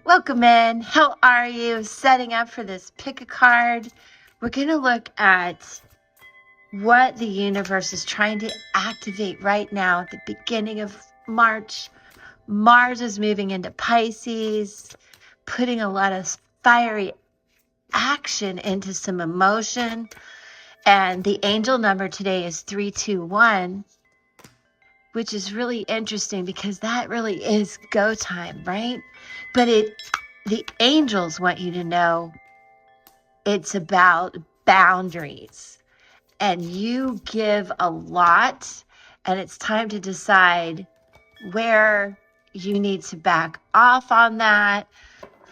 Welcome in. How are you? Setting up for this pick a card. We're going to look at what the universe is trying to activate right now at the beginning of March. Mars is moving into Pisces, putting a lot of fiery action into some emotion. And the angel number today is 321, which is really interesting because that really is go time, right? But the angels want you to know it's about boundaries, and you give a lot, and it's time to decide where you need to back off on that.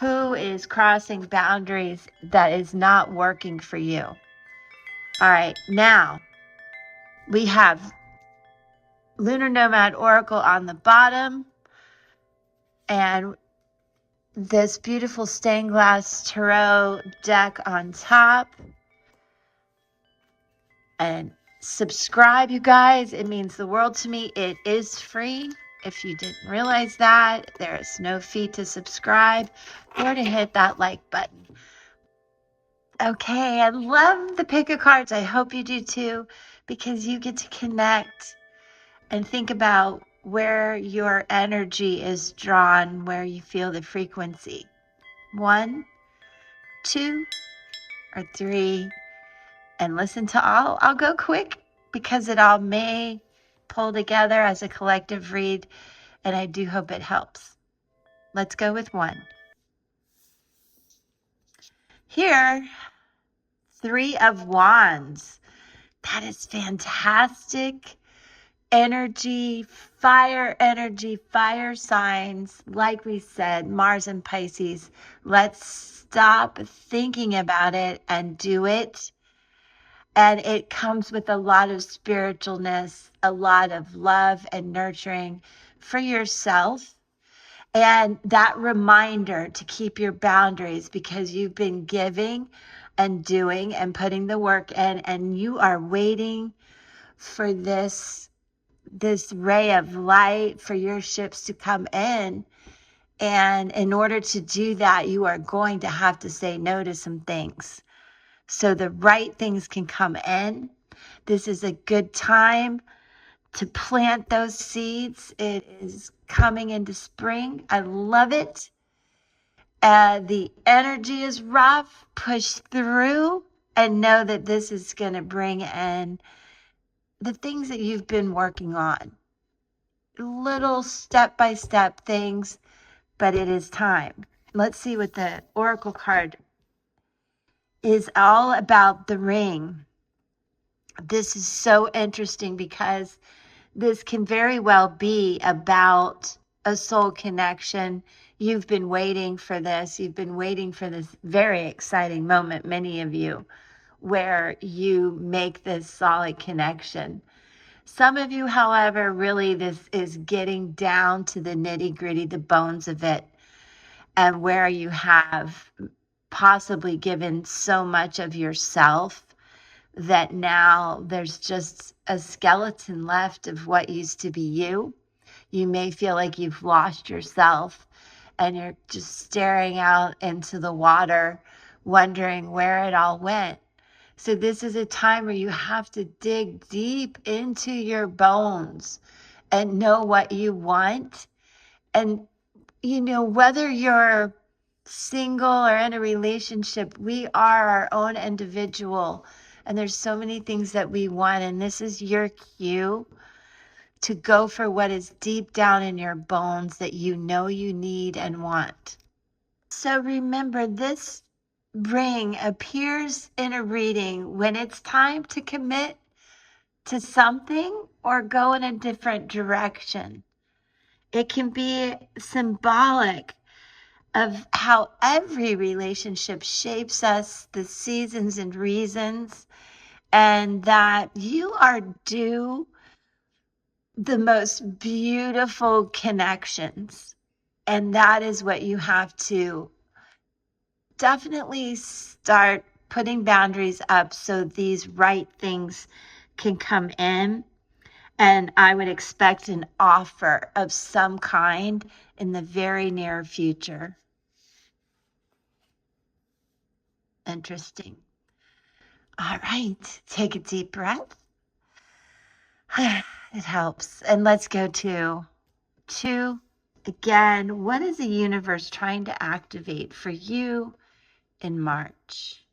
Who is crossing boundaries that is not working for you? All right, now we have Lunar Nomad Oracle on the bottom and this beautiful stained glass tarot deck on top. And subscribe, you guys. It means the world to me. It is free. If you didn't realize that, there is no fee to subscribe or to hit that like button. Okay, I love the pick of cards. I hope you do too, because you get to connect and think about where your energy is drawn, where you feel the frequency. 1, 2, or 3, and listen to all. I'll go quick because it all may pull together as a collective read, and I do hope it helps. Let's go with 1. Here, 3 of Wands. That is fantastic energy, fire signs. Like we said, Mars and Pisces. Let's stop thinking about it and do it. And it comes with a lot of spiritualness, a lot of love and nurturing for yourself. And that reminder to keep your boundaries, because you've been giving and doing and putting the work in, and you are waiting for this ray of light, for your ships to come in. And in order to do that, you are going to have to say no to some things, so the right things can come in. This is a good time to plant those seeds. It is coming into spring. I love it. The energy is rough. Push through and know that this is going to bring in the things that you've been working on. Little step-by-step things, but it is time. Let's see what the Oracle card is all about. The ring. This is so interesting because this can very well be about a soul connection. You've been waiting for this. You've been waiting for this very exciting moment, many of you, where you make this solid connection. Some of you, however, really this is getting down to the nitty-gritty, the bones of it, and where you have possibly given so much of yourself that now there's just a skeleton left of what used to be you. You may feel like you've lost yourself and you're just staring out into the water, wondering where it all went. So this is a time where you have to dig deep into your bones and know what you want. And, whether you're single or in a relationship, we are our own individual. And there's so many things that we want. And this is your cue to go for what is deep down in your bones that you know you need and want. So remember, this ring appears in a reading when it's time to commit to something or go in a different direction. It can be symbolic of how every relationship shapes us, the seasons and reasons, and that you are due the most beautiful connections. And that is what you have to definitely start putting boundaries up so these right things can come in. And I would expect an offer of some kind in the very near future. Interesting. All right. Take a deep breath. It helps. And let's go to 2. Again, what is the universe trying to activate for you in March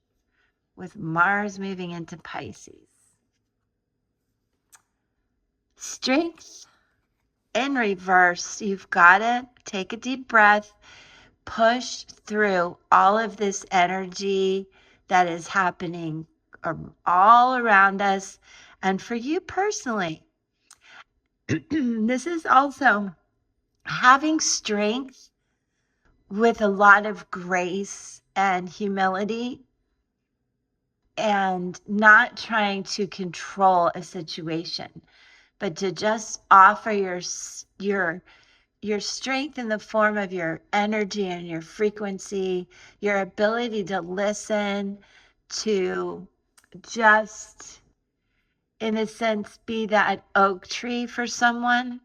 with Mars moving into Pisces? Strength in reverse. You've got to take a deep breath, push through all of this energy that is happening all around us. And for you personally, this is also having strength with a lot of grace and humility, and not trying to control a situation, but to just offer your strength in the form of your energy and your frequency, your ability to listen, to just, in a sense, be that oak tree for someone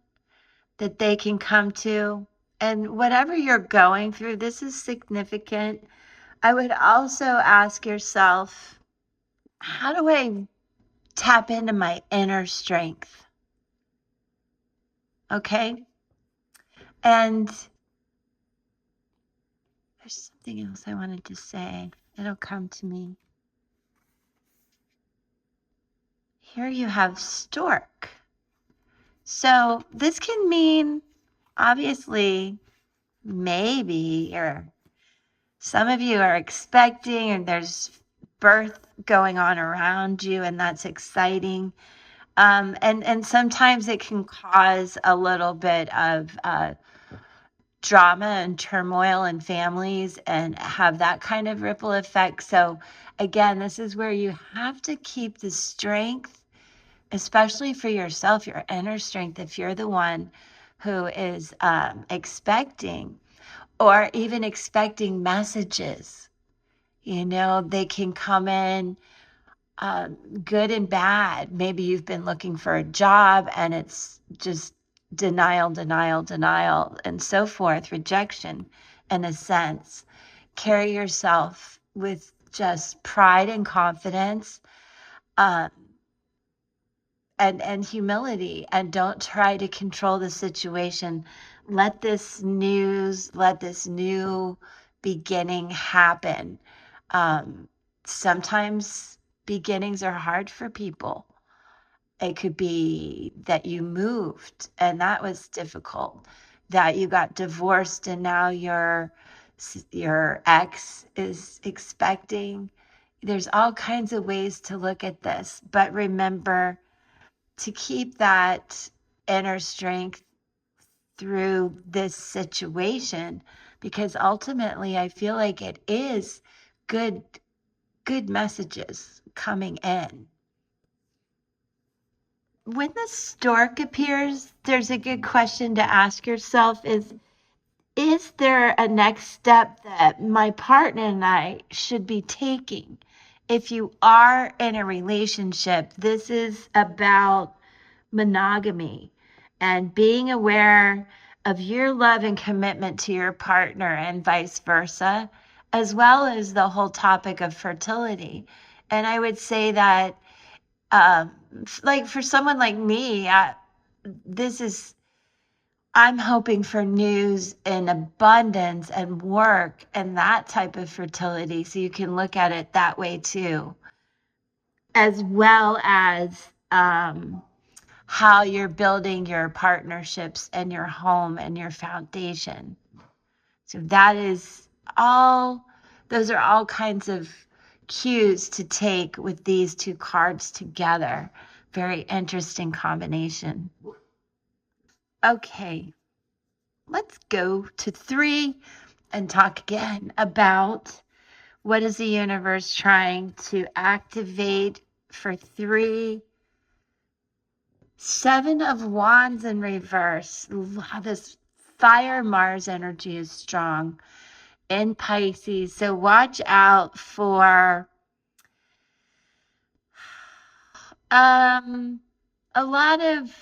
that they can come to. And whatever you're going through, this is significant. I would also ask yourself, how do I tap into my inner strength? Okay? And there's something else I wanted to say. It'll come to me. Here you have stork. So this can mean, obviously, maybe, or some of you are expecting and there's birth going on around you, and that's exciting. And sometimes it can cause a little bit of drama and turmoil in families and have that kind of ripple effect. So again, this is where you have to keep the strength, especially for yourself, your inner strength, if you're the one who is expecting, or even expecting messages. They can come in good and bad. Maybe you've been looking for a job and it's just denial, denial, denial, and so forth, rejection in a sense. Carry yourself with just pride and confidence, um, and humility, and don't try to control the situation. Let this new beginning happen. Sometimes beginnings are hard for people. It could be that you moved and that was difficult, that you got divorced and now your ex is expecting. There's all kinds of ways to look at this, but remember to keep that inner strength through this situation, because ultimately I feel like it is good messages coming in. When the stork appears, there's a good question to ask yourself is there a next step that my partner and I should be taking? If you are in a relationship, this is about monogamy and being aware of your love and commitment to your partner and vice versa, as well as the whole topic of fertility. And I would say that, like for someone like me, I'm hoping for news and abundance and work and that type of fertility. So you can look at it that way too, as well as how you're building your partnerships and your home and your foundation. So those are all kinds of cues to take with these two cards together. Very interesting combination. Okay, let's go to 3 and talk again about what is the universe trying to activate for 3. 7 of Wands in reverse. This fire Mars energy is strong in Pisces. So watch out for a lot of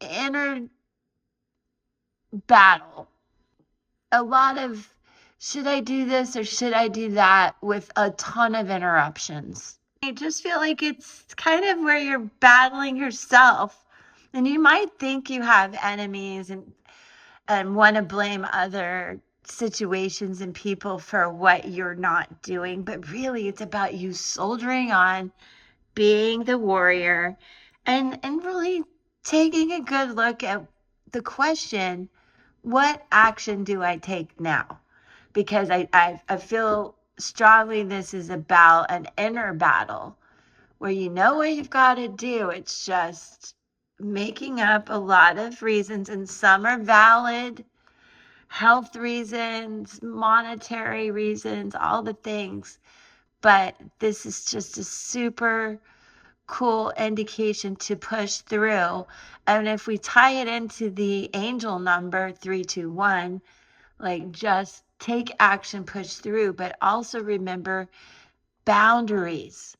inner battle, a lot of should I do this or should I do that, with a ton of interruptions. I just feel like it's kind of where you're battling yourself, and you might think you have enemies and want to blame other situations and people for what you're not doing, but really it's about you soldiering on, being the warrior, and really taking a good look at the question, what action do I take now? Because I feel strongly this is about an inner battle where you know what you've got to do. It's just making up a lot of reasons, and some are valid: health reasons, monetary reasons, all the things. But this is just a super cool indication to push through. And if we tie it into the angel number 321, like, just take action, push through, but also remember boundaries.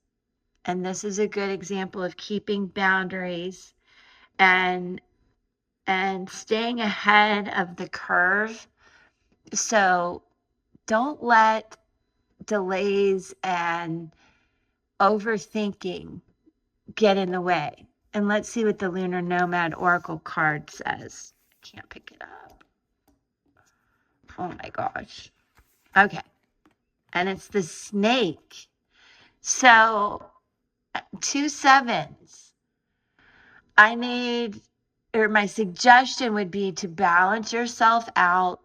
And this is a good example of keeping boundaries and staying ahead of the curve. So don't let delays and overthinking get in the way. And let's see what the Lunar Nomad Oracle card says. I can't pick it up. Oh my gosh. Okay. And it's the snake. So 2 sevens. My suggestion would be to balance yourself out.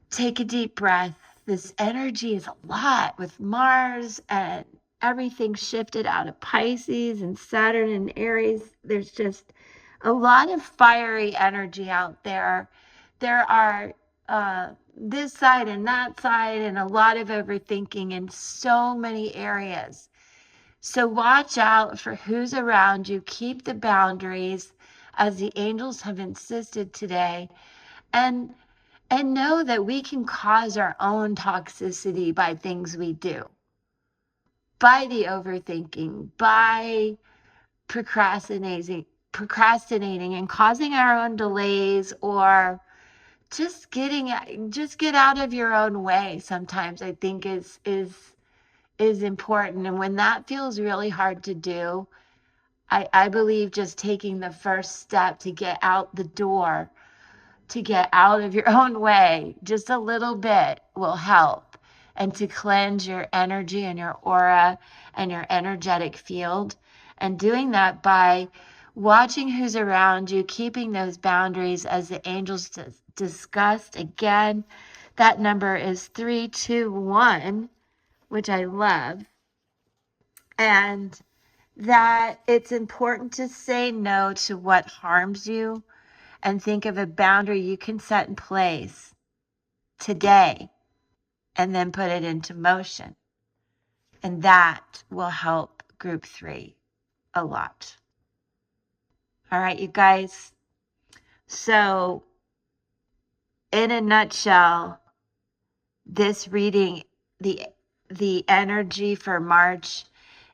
Take a deep breath. This energy is a lot with Mars and everything shifted out of Pisces and Saturn and Aries. There's just a lot of fiery energy out there. There are this side and that side, and a lot of overthinking in so many areas. So watch out for who's around you. Keep the boundaries, as the angels have insisted today. And know that we can cause our own toxicity by things we do, by the overthinking, by procrastinating and causing our own delays, or just get out of your own way sometimes, I think is important. And when that feels really hard to do, I believe just taking the first step to get out the door, to get out of your own way just a little bit, will help. And to cleanse your energy and your aura and your energetic field. And doing that by watching who's around you, keeping those boundaries, as the angels discussed. Again, that number is 321, which I love. And that it's important to say no to what harms you, and think of a boundary you can set in place today and then put it into motion. And that will help group 3 a lot. All right, you guys. So in a nutshell, this reading, the energy for March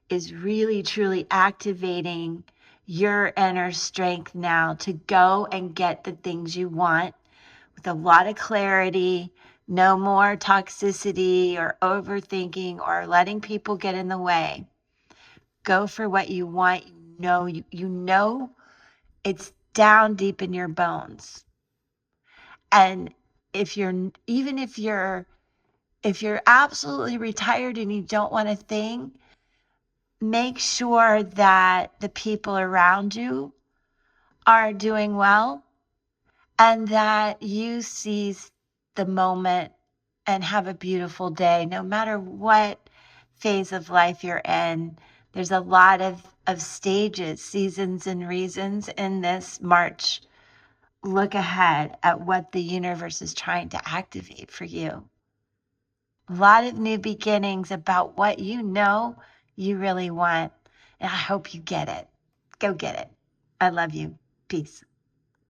is really truly activating your inner strength now to go and get the things you want with a lot of clarity. No more toxicity or overthinking or letting people get in the way. Go for what you want. You know it's down deep in your bones. And if you're absolutely retired and you don't want a thing, make sure that the people around you are doing well, and that you seize the moment and have a beautiful day, no matter what phase of life you're in. There's a lot of stages, seasons, and reasons in this March. Look ahead at what the universe is trying to activate for you. A lot of new beginnings about what you know you really want. And I hope you get it. Go get it. I love you. Peace.